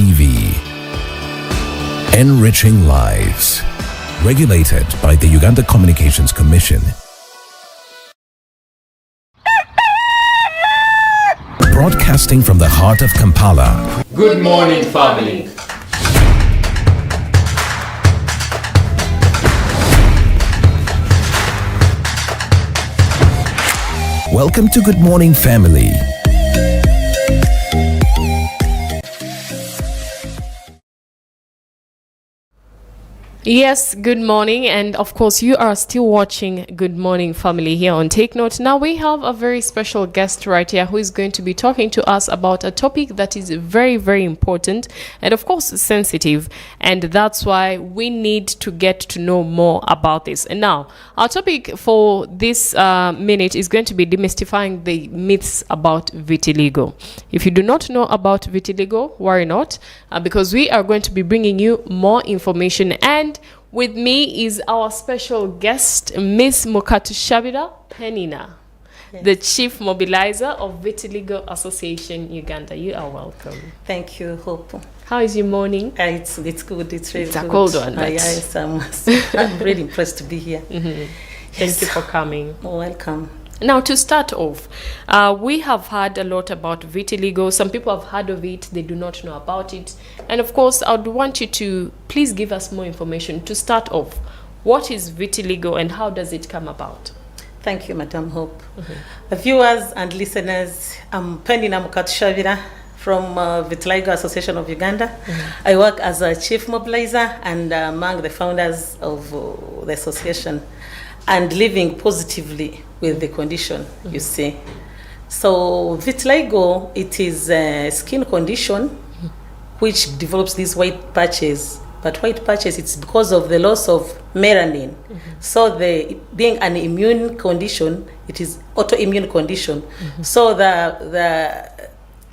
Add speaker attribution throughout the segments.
Speaker 1: TV. Enriching lives. Regulated by the Uganda Communications Commission. Broadcasting from the heart of Kampala.
Speaker 2: Good morning, family.
Speaker 1: Welcome to Good Morning Family.
Speaker 3: Yes, good morning, and of course you are still watching Good Morning Family here on Take Note. Now we have a very special guest right here who is going to be talking to us about a topic that is very, very important and of course sensitive, and that's why we need to get to know more about this. And now our topic for this minute is going to be demystifying the myths about vitiligo. If you do not know about vitiligo, worry not, because we are going to be bringing you more information. And with me is our special guest, Miss Mukatushabira Peninah, yes, the Chief Mobilizer of Vitiligo Association Uganda. You are welcome.
Speaker 4: Thank you, Hope.
Speaker 3: How is your morning?
Speaker 4: It's good. It's really
Speaker 3: it's
Speaker 4: good.
Speaker 3: A cold one. But
Speaker 4: yes, I'm really impressed to be here.
Speaker 3: Mm-hmm. Thank you for coming.
Speaker 4: Welcome.
Speaker 3: Now, to start off, we have heard a lot about vitiligo. Some people have heard of it, they do not know about it. And of course, I would want you to please give us more information. To start off, what is vitiligo and how does it come about?
Speaker 4: Thank you, Madam Hope. Mm-hmm. Viewers and listeners, I'm Peninah Mukatushabira from Vitiligo Association of Uganda. Mm-hmm. I work as a Chief Mobilizer and among the founders of the association, and living positively with the condition, you see. So vitiligo, it is a skin condition which develops these white patches. But white patches, it's because of the loss of melanin. So being an immune condition, it is autoimmune condition. So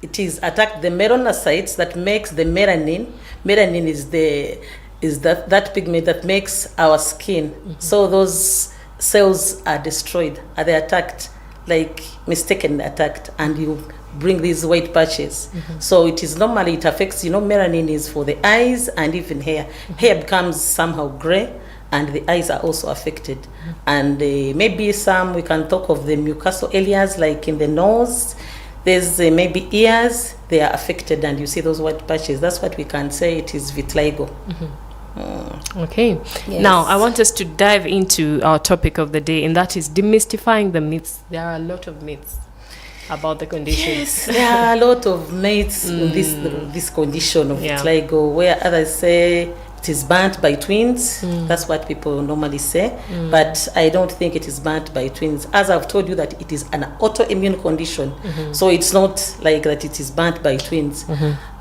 Speaker 4: it is attacked the melanocytes that makes the melanin. Melanin is that pigment that makes our skin. So those cells are destroyed, are they attacked, like mistakenly attacked, and you bring these white patches. So it is normally, it affects, melanin is for the eyes and even hair. Hair becomes somehow gray and the eyes are also affected. And maybe we can talk of the mucosal areas, like in the nose, there's maybe ears, they are affected and you see those white patches. That's what we can say, it is vitiligo.
Speaker 3: Okay. Yes. Now, I want us to dive into our topic of the day, and that is demystifying the myths. There are a lot of myths about the condition.
Speaker 4: Yes, there are a lot of myths in this condition of vitiligo, where others say it is burnt by twins. That's what people normally say. But I don't think it is burnt by twins. As I've told you, that it is an autoimmune condition. So it's not like that it is burnt by twins.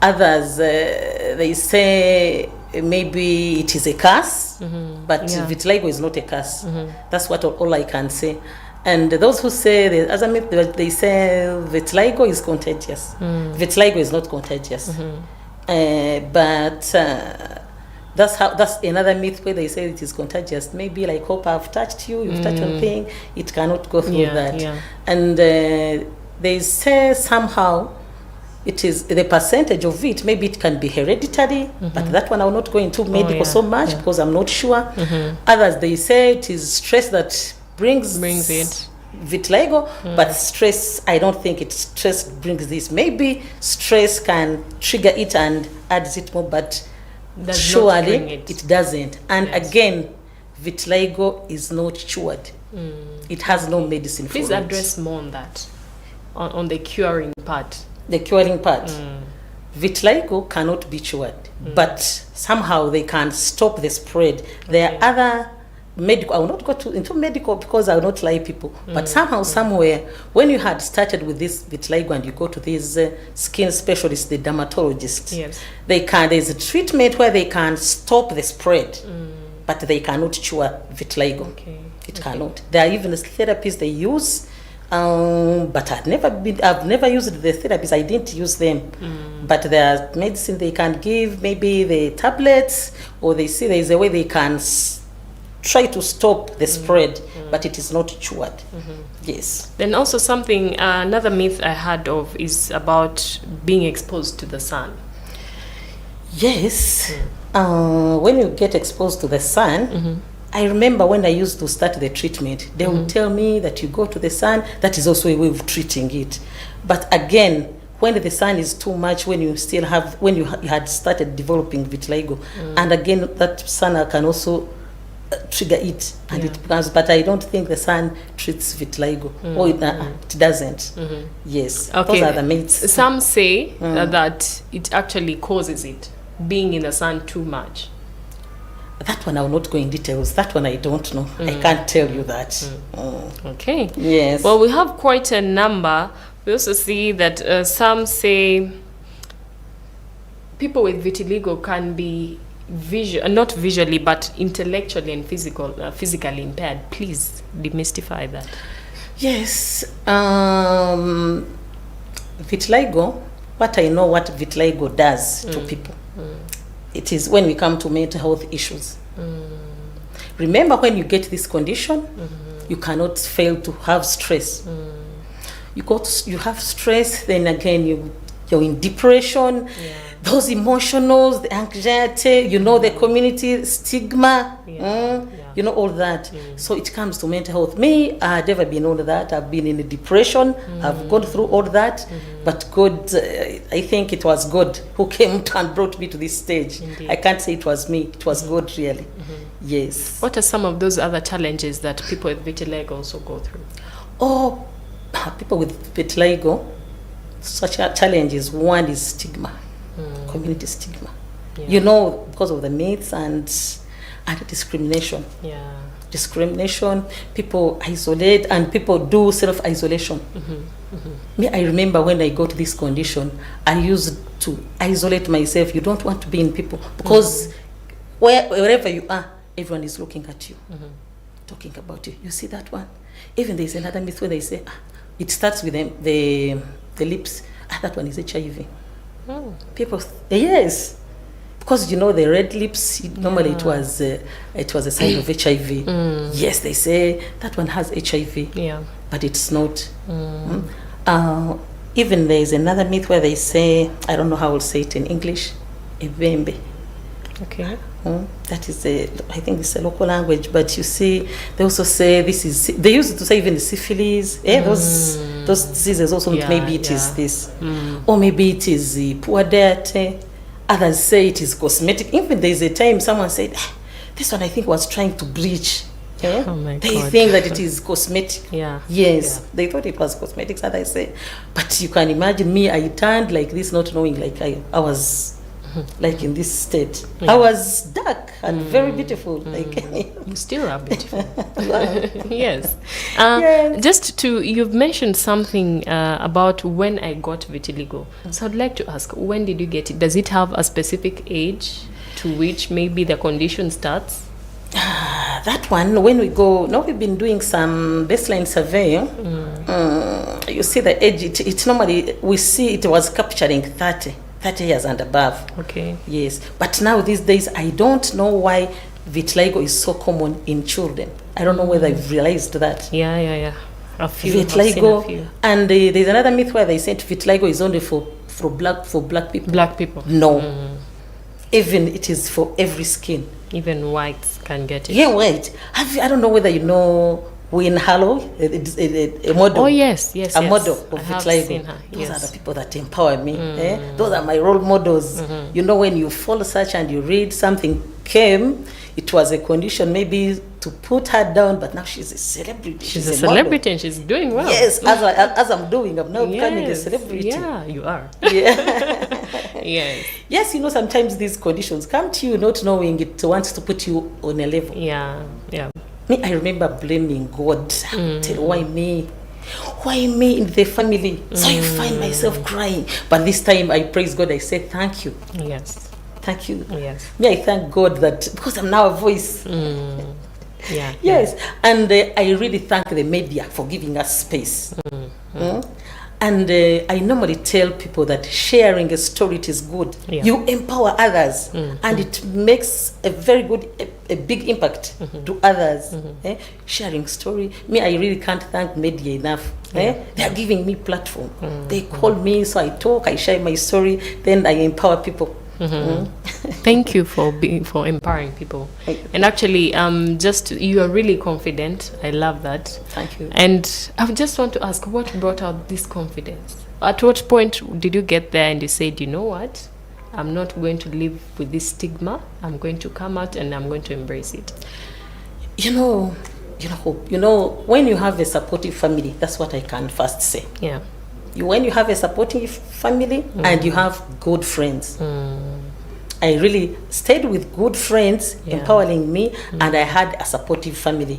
Speaker 4: Others, they say maybe it is a curse, but vitiligo is not a curse. That's what all I can say. And those who say, they say vitiligo is contagious. Vitiligo is not contagious. But that's another myth where they say it is contagious. Maybe like, hope I've touched you, you've touched one thing, it cannot go through that. And they say somehow it is the percentage of it, maybe it can be hereditary, but that one I will not go into medical so much because I'm not sure. Others, they say it is stress that brings it. Vitiligo, but stress, I don't think stress brings this. Maybe stress can trigger it and adds it more, but surely it doesn't. And again, vitiligo is not cured. It has no medicine for it.
Speaker 3: Please address more on that, on the curing part.
Speaker 4: The curing part. Vitiligo cannot be cured, but somehow they can stop the spread. There are other medical, I will not go into medical because I will not lie people, but somehow, somewhere, when you had started with this vitiligo and you go to these skin specialists, the dermatologists, there's a treatment where they can stop the spread, but they cannot cure vitiligo. It cannot. There are even therapies they use, but I've never used the therapies. I didn't use them. But there are medicine they can give, maybe the tablets, or they see there's a way they can try to stop the spread, but it is not cured. Yes.
Speaker 3: Then also something, another myth I heard of is about being exposed to the sun.
Speaker 4: Yes. When you get exposed to the sun, I remember when I used to start the treatment, they would tell me that you go to the sun. That is also a way of treating it. But again, when the sun is too much, when you had started developing vitiligo, and again that sun can also trigger it, and it becomes. But I don't think the sun treats vitiligo, or it doesn't. Yes,
Speaker 3: okay.
Speaker 4: Those are the myths.
Speaker 3: Some say that it actually causes it, being in the sun too much.
Speaker 4: That one I will not go in details. That one I don't know. I can't tell you that.
Speaker 3: Okay.
Speaker 4: Yes.
Speaker 3: Well, we have quite a number. We also see that some say people with vitiligo can be not visually, but intellectually and physically impaired. Please demystify that.
Speaker 4: Yes. Vitiligo, what I know what vitiligo does to people, it is when we come to mental health issues. Remember, when you get this condition, you cannot fail to have stress. You have stress, then again you're in depression. Those emotionals, the anxiety, the community stigma, all that. So it comes to mental health. Me, I've never been on that. I've been in a depression. I've gone through all that. But God, I think it was God who came and brought me to this stage. Indeed. I can't say it was me. It was God, really. Yes.
Speaker 3: What are some of those other challenges that people with vitiligo also go through?
Speaker 4: Oh, people with vitiligo, such challenges. One is stigma. Community stigma, because of the myths and discrimination. Discrimination, people isolate, and people do self-isolation. Me, I remember when I got this condition, I used to isolate myself. You don't want to be in people, because wherever you are, everyone is looking at you, talking about you. You see that one? Even there's another myth where they say, it starts with the lips. That one is HIV. People, yes, because the red lips, normally it was a sign of HIV. Yes, they say that one has HIV, but it's not. Even there is another myth where they say, I don't know how I'll say it in English, ebembe.
Speaker 3: Okay.
Speaker 4: That is I think it's a local language, but you see, they also say they used to say even the syphilis, those diseases also, maybe it is this, or maybe it is poor diet. Others say it is cosmetic. Even there's a time someone said, this one I think was trying to bleach.
Speaker 3: Oh my
Speaker 4: they
Speaker 3: God.
Speaker 4: think that it is cosmetic.
Speaker 3: Yes.
Speaker 4: They thought it was cosmetics, as I say. But you can imagine me, I turned like this, not knowing, like I was like in this state. I was dark and very beautiful.
Speaker 3: You still are beautiful. Yes.
Speaker 4: Yes.
Speaker 3: You've mentioned something about when I got vitiligo. So I'd like to ask, when did you get it? Does it have a specific age to which maybe the condition starts?
Speaker 4: That one, when we go, now we've been doing some baseline survey. You see the age, it's normally, we see it was capturing 30 years and above.
Speaker 3: Okay.
Speaker 4: Yes. But now these days, I don't know why vitiligo is so common in children. I don't know whether I've realized that.
Speaker 3: Yeah. A few.
Speaker 4: Vitiligo.
Speaker 3: I've seen a few.
Speaker 4: And there's another myth where they said vitiligo is only for black people.
Speaker 3: Black people.
Speaker 4: No. Even it is for every skin.
Speaker 3: Even whites can get it.
Speaker 4: Yeah, white. I don't know whether you know Win Hallow, a model.
Speaker 3: Oh, yes.
Speaker 4: A model of vitiligo.
Speaker 3: Seen her.
Speaker 4: Those are the people that empower me. Those are my role models. When you follow such and you read something came, it was a condition maybe to put her down, but now she's a celebrity.
Speaker 3: She's a celebrity and she's doing well.
Speaker 4: Yes, as I'm doing, I'm now becoming a celebrity.
Speaker 3: Yeah, you are.
Speaker 4: Yeah.
Speaker 3: Yes.
Speaker 4: Yes, sometimes these conditions come to you not knowing it wants to put you on a level.
Speaker 3: Yeah.
Speaker 4: Me, I remember blaming God. Why me? Why me in the family? So I find myself crying. But this time I praise God. I say, thank you.
Speaker 3: Yes.
Speaker 4: Thank you.
Speaker 3: Yes.
Speaker 4: Me, I thank God that because I'm now a voice.
Speaker 3: Yeah.
Speaker 4: Yes. And I really thank the media for giving us space. And I normally tell people that sharing a story, it is good.
Speaker 3: Yeah.
Speaker 4: You empower others, and it makes a very good, a big impact to others. Sharing story. Me, I really can't thank media enough. They are giving me platform. They call me, so I talk, I share my story, then I empower people.
Speaker 3: Thank you for empowering people. And actually, you are really confident. I love that.
Speaker 4: Thank you.
Speaker 3: And I just want to ask, what brought out this confidence? At what point did you get there and you said, you know what, I'm not going to live with this stigma. I'm going to come out and I'm going to embrace it.
Speaker 4: You know, when you have a supportive family, that's what I can first say.
Speaker 3: Yeah.
Speaker 4: When you have a supportive family and you have good friends. I really stayed with good friends, empowering me, and I had a supportive family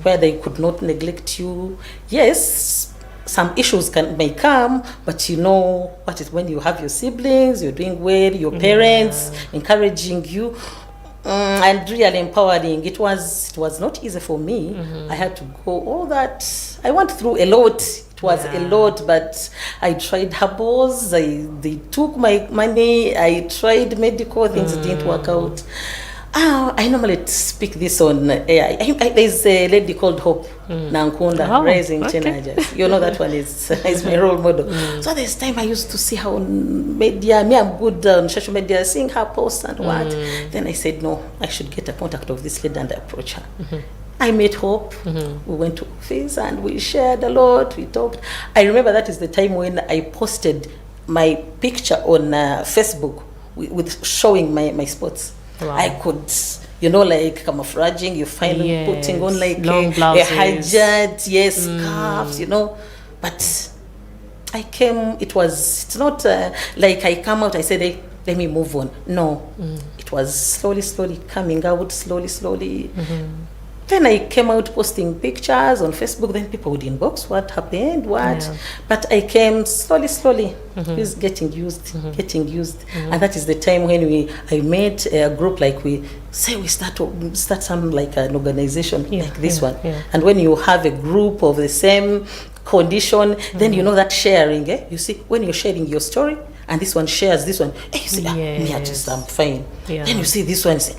Speaker 4: where they could not neglect you. Yes, some issues may come, but you know what is when you have your siblings, you're doing well, your parents encouraging you, and really empowering. It was not easy for me. I had to go all that. I went through a lot. It was a lot, but I tried herbals. They took my money. I tried medical things, didn't work out. I normally speak this on air. There's a lady called Hope Nankunda, Raising Teenagers. You know that one is my role model. So there's time I used to see her on media. Me, I'm good on social media, seeing her posts and what. Then I said, no, I should get a contact of this lady and I approach her. I met Hope. We went to office and we shared a lot. We talked. I remember that is the time when I posted my picture on Facebook with showing my spots. Wow. I could, like camouflaging. You find putting on like
Speaker 3: long
Speaker 4: a hijab, scarves, But I came. It's not like I come out. I said, hey, let me move on. No, it was slowly coming out. Slowly. Then I came out posting pictures on Facebook. Then people would inbox, what happened, what? Yeah. But I came slowly. It's getting used. And that is the time when I made a group, like we start some like an organization like this one. Yeah. And when you have a group of the same condition, then you know that sharing. You see, when you're sharing your story, and this one shares this one, you see, me, I'm fine. Yeah. Then you see this one, say,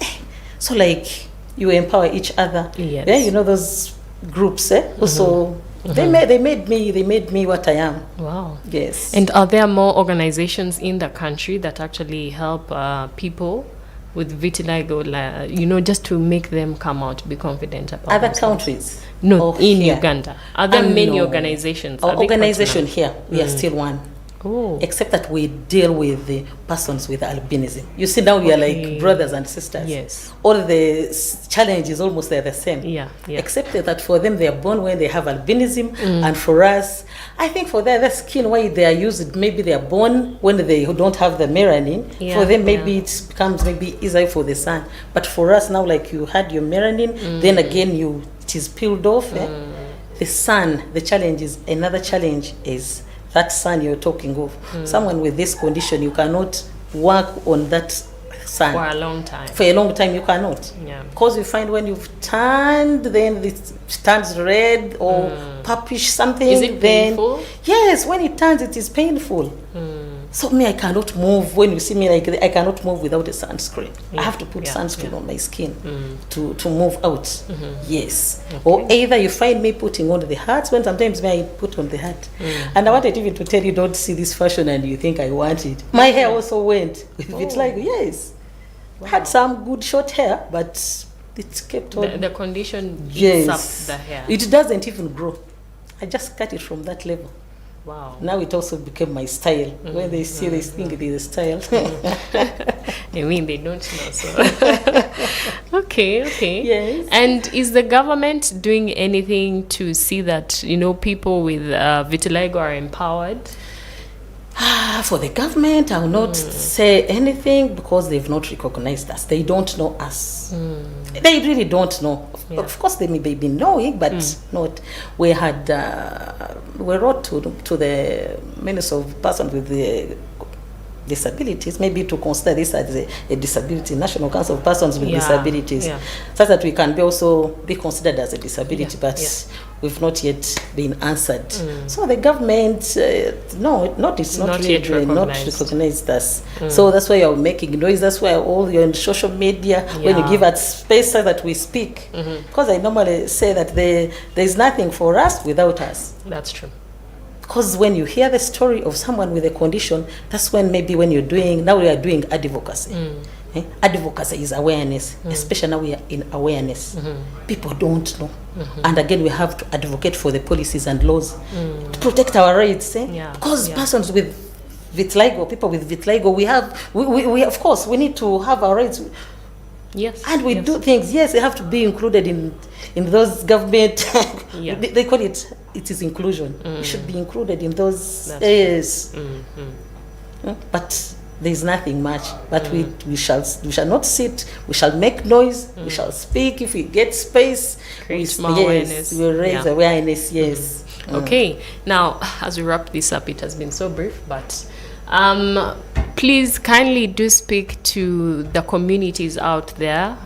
Speaker 4: so like. You empower each other. Yes. Yeah, those groups. Also, they made me what I am. Wow. Yes.
Speaker 3: And are there more organizations in the country that actually help people with vitiligo? Just to make them come out, be confident about
Speaker 4: other
Speaker 3: themselves?
Speaker 4: Countries.
Speaker 3: No, in Uganda. Are there many organizations?
Speaker 4: Our organization here, we are still one. Oh. Except that we deal with the persons with albinism. You see, now we are like brothers and sisters. Yes. All the challenges almost they're the same. Yeah. Except that for them they are born when they have albinism, and for us, I think for their skin why they are used, maybe they are born when they don't have the melanin. For them maybe it becomes maybe easier for the sun. But for us now, like you had your melanin, then again it is peeled off. The sun, the challenge is another challenge is that sun you're talking of. Someone with this condition, you cannot work on that sun.
Speaker 3: For a long time.
Speaker 4: For a long time, you cannot. Yeah. Because you find when you've turned, then it turns red or purplish something.
Speaker 3: Is it painful?
Speaker 4: Yes, when it turns, it is painful. So me, I cannot move. When you see me like I cannot move without a sunscreen. I have to put sunscreen on my skin to move out. Yes. Okay. Or either you find me putting on the hats, when sometimes I put on the hat. And I wanted even to tell you, don't see this fashion and you think I want it. My hair also went with vitiligo. Yes. Wow. Had some good short hair, but it kept on.
Speaker 3: The condition eats up the hair.
Speaker 4: It doesn't even grow. I just cut it from that level.
Speaker 3: Wow.
Speaker 4: Now it also became my style. When they see, they think it is a style.
Speaker 3: I mean, they don't know, so. Okay. Yes. And is the government doing anything to see that, people with vitiligo are empowered?
Speaker 4: For the government, I will not say anything because they've not recognized us. They don't know us. They really don't know. Of course, they may be knowing, but not. We wrote to the Minister of Persons with the Disabilities, maybe to consider this as a disability, National Council of Persons with Disabilities, so that we can also be considered as a disability, but we've not yet been answered. So the government, it's not really not recognized us. So that's why you're making noise. That's why all you're on social media, when you give us space so that we speak. Because I normally say that there is nothing for us without us.
Speaker 3: That's true.
Speaker 4: Because when you hear the story of someone with a condition, that's when maybe when you're doing, now we are doing advocacy. Advocacy is awareness, especially now we are in awareness. People don't know. And again, we have to advocate for the policies and laws to protect our rights. Because persons with vitiligo, people with vitiligo, we of course, we need to have our rights.
Speaker 3: Yes.
Speaker 4: And we do things, yes, they have to be included in those government, they call it is inclusion. We should be included in those areas. But there's nothing much. But we shall not sit, we shall make noise, we shall speak if we get space.
Speaker 3: Create more awareness.
Speaker 4: We will raise awareness, yes.
Speaker 3: Okay, now as we wrap this up, it has been so brief, but please kindly do speak to the communities out there.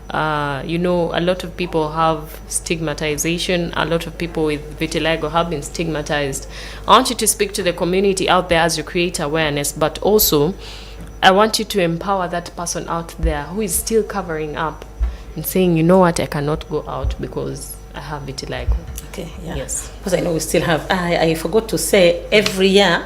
Speaker 3: You know, a lot of people have stigmatization. A lot of people with vitiligo have been stigmatized. I want you to speak to the community out there as you create awareness, but also I want you to empower that person out there who is still covering up and saying, you know what, I cannot go out because I have vitiligo.
Speaker 4: Okay, yeah.
Speaker 3: Yes.
Speaker 4: Because I know we still have, I forgot to say, every year,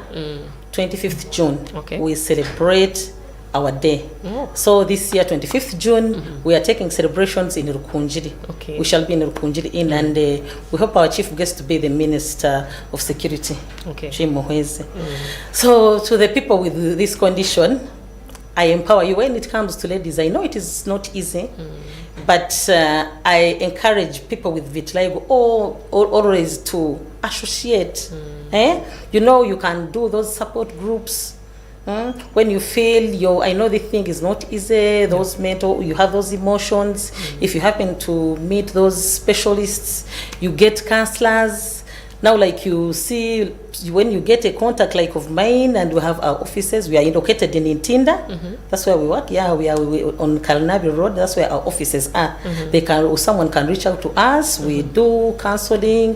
Speaker 4: 25th June, we celebrate our day. So this year, 25th June, we are taking celebrations in Rukunjiri. We shall be in Rukunjiri Inn, and we hope our chief guest to be the Minister of Security, Jim Mohweze. So to the people with this condition, I empower you. When it comes to ladies, I know it is not easy, but I encourage people with vitiligo always to associate. You know, you can do those support groups. When you feel I know the thing is not easy, those mental, you have those emotions. If you happen to meet those specialists, you get counselors. Now, like you see, when you get a contact like of mine, and we have our offices, we are located in Intinda. That's where we work. Yeah, we are on Kalnabi Road. That's where our offices are. Someone can reach out to us. We do counseling.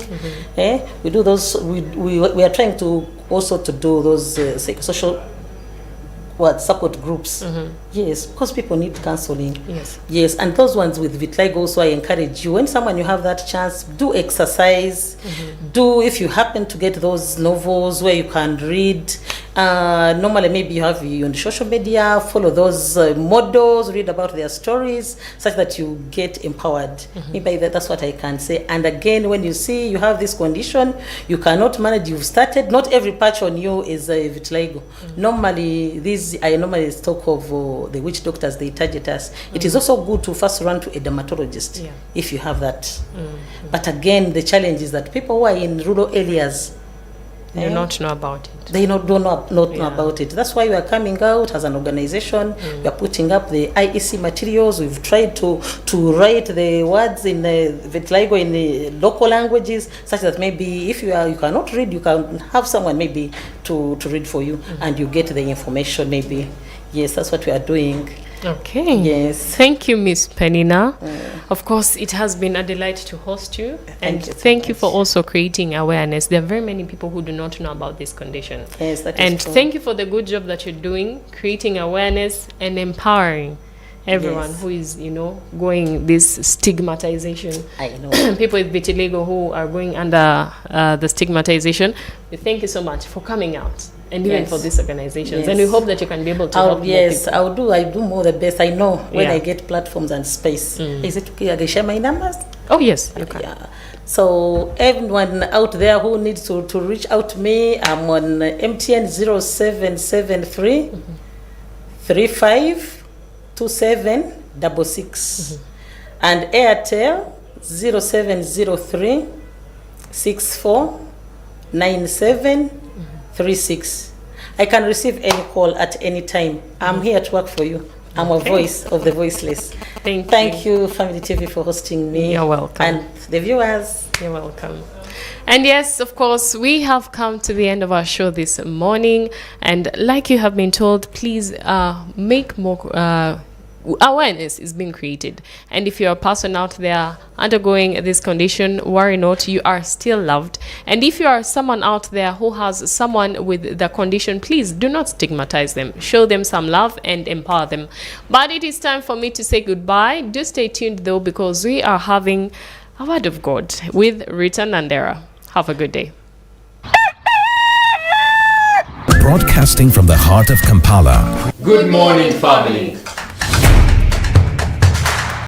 Speaker 4: We do those. We are trying to also to do those social support groups. Yes, because people need counseling. Yes, and those ones with vitiligo also, I encourage you, when someone you have that chance, do exercise. Do, if you happen to get those novels where you can read, normally maybe you have on social media, follow those models, read about their stories, such that you get empowered. Maybe that's what I can say. And again, when you see you have this condition, you cannot manage, you've started, not every patch on you is vitiligo. Normally, I normally talk of the witch doctors, they target us. It is also good to first run to a dermatologist if you have that. But again, the challenge is that people who are in rural areas,
Speaker 3: they do not know about it.
Speaker 4: They don't know about it. That's why we are coming out as an organization. We are putting up the IEC materials. We've tried to write the words in vitiligo in the local languages, such that maybe if you cannot read, you can have someone maybe to read for you, and you get the information maybe. Yes, that's what we are doing.
Speaker 3: Okay.
Speaker 4: Yes.
Speaker 3: Thank you, Miss Peninah. Of course, it has been a delight to host you. And thank you for also creating awareness. There are very many people who do not know about this condition.
Speaker 4: Yes, that is
Speaker 3: and
Speaker 4: true.
Speaker 3: Thank you for the good job that you're doing, creating awareness and empowering everyone who is, going this stigmatization.
Speaker 4: I know.
Speaker 3: People with vitiligo who are going under the stigmatization. We thank you so much for coming out. And even for these organizations. And we hope that you can be able to help more people.
Speaker 4: I do more the best. I know when I get platforms and space. Is it okay? I can share my numbers?
Speaker 3: Oh, yes, you can.
Speaker 4: Yeah. So everyone out there who needs to reach out to me, I'm on MTN 0773 352766 and Airtel 0703 649736. I can receive any call at any time. I'm here to work for you. I'm a voice of the voiceless. Thank you, Family TV, for hosting me.
Speaker 3: You're welcome.
Speaker 4: And the viewers.
Speaker 3: You're welcome. And yes, of course, we have come to the end of our show this morning. And like you have been told, please make more awareness is being created. And if you're a person out there undergoing this condition, worry not, you are still loved. And if you are someone out there who has someone with the condition, please do not stigmatize them. Show them some love and empower them. But it is time for me to say goodbye. Do stay tuned though, because we are having a word of God with Rita Nandera. Have a good day.
Speaker 1: Broadcasting from the heart of Kampala.
Speaker 2: Good morning, family.